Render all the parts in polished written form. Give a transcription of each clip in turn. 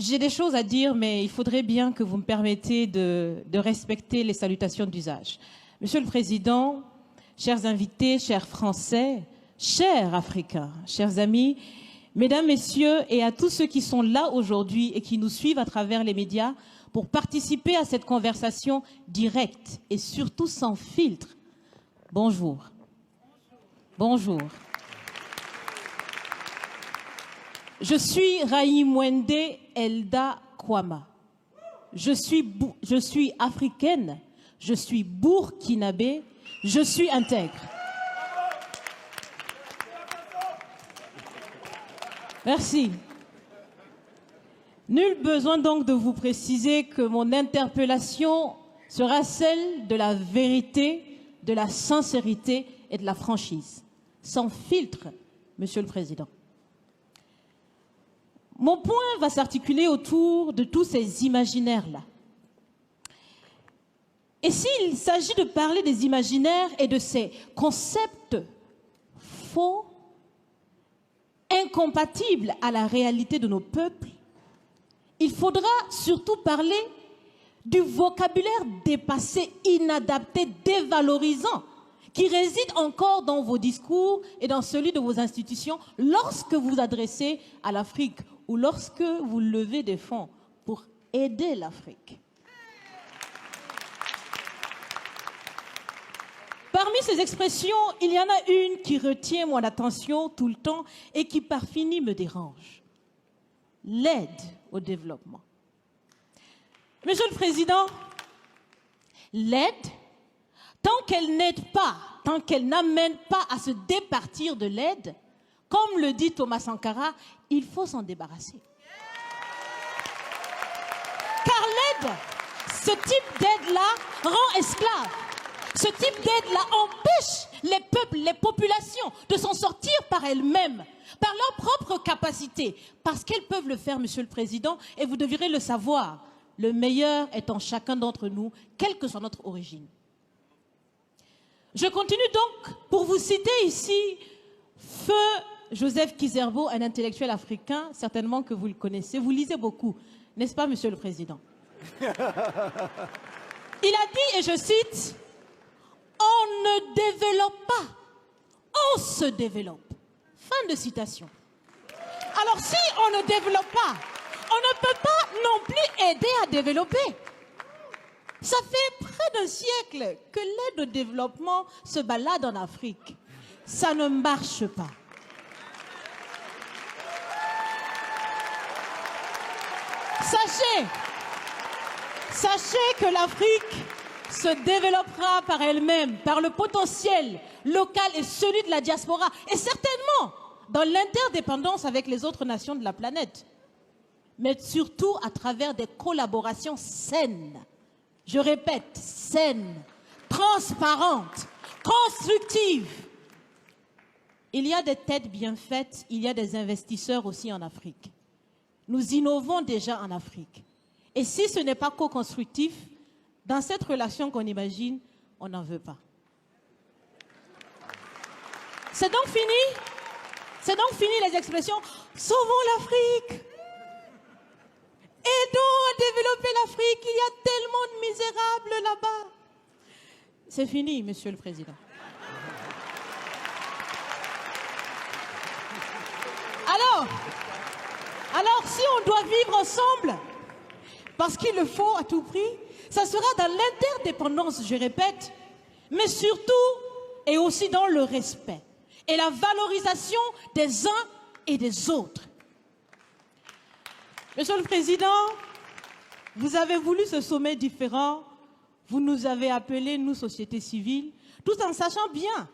J'ai des choses à dire, mais il faudrait bien que vous me permettiez de respecter les salutations d'usage. Monsieur le Président, chers invités, chers Français, chers Africains, chers amis, Mesdames, Messieurs, et à tous ceux qui sont là aujourd'hui et qui nous suivent à travers les médias pour participer à cette conversation directe et surtout sans filtre. Bonjour. Bonjour. Je suis Raïmwende Elda Kwama. Je suis africaine, je suis burkinabé, je suis intègre. Merci. Nul besoin donc de vous préciser que mon interpellation sera celle de la vérité, de la sincérité et de la franchise. Sans filtre, Monsieur le Président. Mon point va s'articuler autour de tous ces imaginaires-là. Et s'il s'agit de parler des imaginaires et de ces concepts faux, incompatibles à la réalité de nos peuples, il faudra surtout parler du vocabulaire dépassé, inadapté, dévalorisant, qui réside encore dans vos discours et dans celui de vos institutions lorsque vous vous adressez à l'Afrique ou lorsque vous levez des fonds pour aider l'Afrique. Parmi ces expressions, il y en a une qui retient mon attention tout le temps et qui par fini me dérange. L'aide au développement. Monsieur le Président, l'aide, tant qu'elle n'aide pas, tant qu'elle n'amène pas à se départir de l'aide, comme le dit Thomas Sankara, il faut s'en débarrasser. Car l'aide, ce type d'aide-là rend esclave. Ce type d'aide-là empêche les peuples, les populations de s'en sortir par elles-mêmes, par leur propre capacité, parce qu'elles peuvent le faire, Monsieur le Président, et vous devriez le savoir. Le meilleur est en chacun d'entre nous, quelle que soit notre origine. Je continue donc pour vous citer ici Feu Joseph Kizerbo, un intellectuel africain, certainement que vous le connaissez. Vous lisez beaucoup, n'est-ce pas, Monsieur le Président? Il a dit, et je cite, « On ne développe pas, on se développe. » Fin de citation. Alors si on ne développe pas, on ne peut pas non plus aider à développer. Ça fait près d'un siècle que l'aide au développement se balade en Afrique. Ça ne marche pas. Sachez que l'Afrique se développera par elle-même, par le potentiel local et celui de la diaspora, et certainement dans l'interdépendance avec les autres nations de la planète, mais surtout à travers des collaborations saines. Je répète, saines, transparentes, constructives. Il y a des têtes bien faites, il y a des investisseurs aussi en Afrique. Nous innovons déjà en Afrique. Et si ce n'est pas co-constructif, dans cette relation qu'on imagine, on n'en veut pas. C'est donc fini? C'est donc fini les expressions « Sauvons l'Afrique ». Aidons à développer l'Afrique, il y a tellement de misérables là-bas. C'est fini, Monsieur le Président. Alors, si on doit vivre ensemble, parce qu'il le faut à tout prix, ça sera dans l'interdépendance, je répète, mais surtout et aussi dans le respect et la valorisation des uns et des autres. Monsieur le Président, vous avez voulu ce sommet différent, vous nous avez appelés, nous, société civile, tout en sachant bien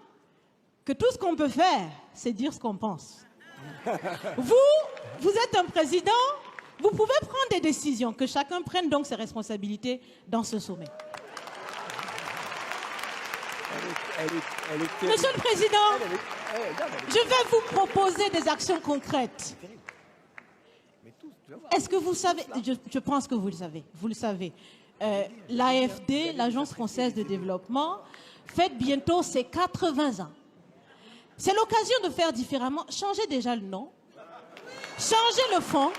que tout ce qu'on peut faire, c'est dire ce qu'on pense. Vous êtes un président, vous pouvez prendre des décisions, que chacun prenne donc ses responsabilités dans ce sommet. Monsieur le Président, je vais vous proposer des actions concrètes. Est-ce que vous savez, je pense que vous le savez, l'AFD, l'Agence française de développement, fête bientôt ses 80 ans. C'est l'occasion de faire différemment. Changez déjà le nom, changez le fond.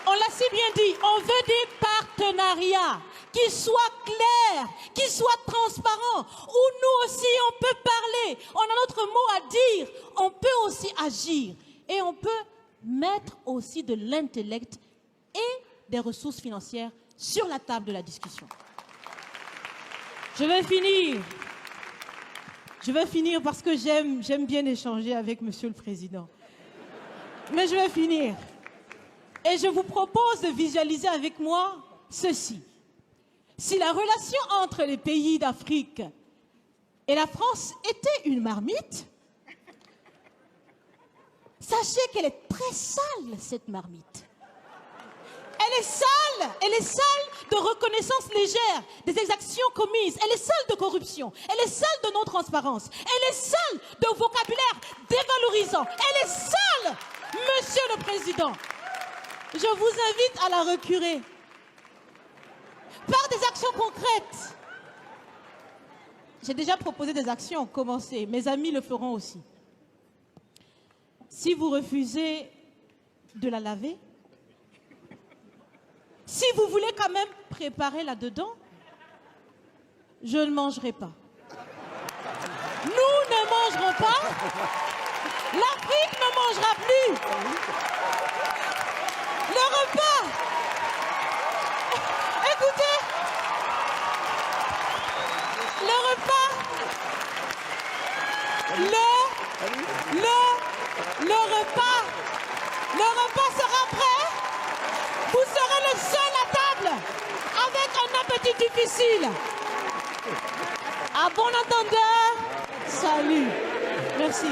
On l'a si bien dit, on veut des partenariats qui soient clairs, qui soient transparents, où nous aussi on peut parler, on a notre mot à dire, on peut aussi agir et on peut mettre aussi de l'intellect et des ressources financières sur la table de la discussion. Je vais finir parce que j'aime bien échanger avec Monsieur le Président. Mais je vais finir. Et je vous propose de visualiser avec moi ceci. Si la relation entre les pays d'Afrique et la France était une marmite, sachez qu'elle est très sale, cette marmite. Elle est sale de reconnaissance légère des exactions commises. Elle est sale de corruption. Elle est sale de non-transparence. Elle est sale de vocabulaire dévalorisant. Elle est sale, Monsieur le Président. Je vous invite à la recurer par des actions concrètes. J'ai déjà proposé des actions, commencez. Mes amis le feront aussi. Si vous refusez de la laver, si vous voulez quand même préparer là-dedans, je ne mangerai pas. Nous ne mangerons pas. L'Afrique ne mangera plus. Le repas. Écoutez. Le repas. Le repas sera prêt. Vous serez le seul à table avec un appétit difficile. À bon entendeur, salut. Merci.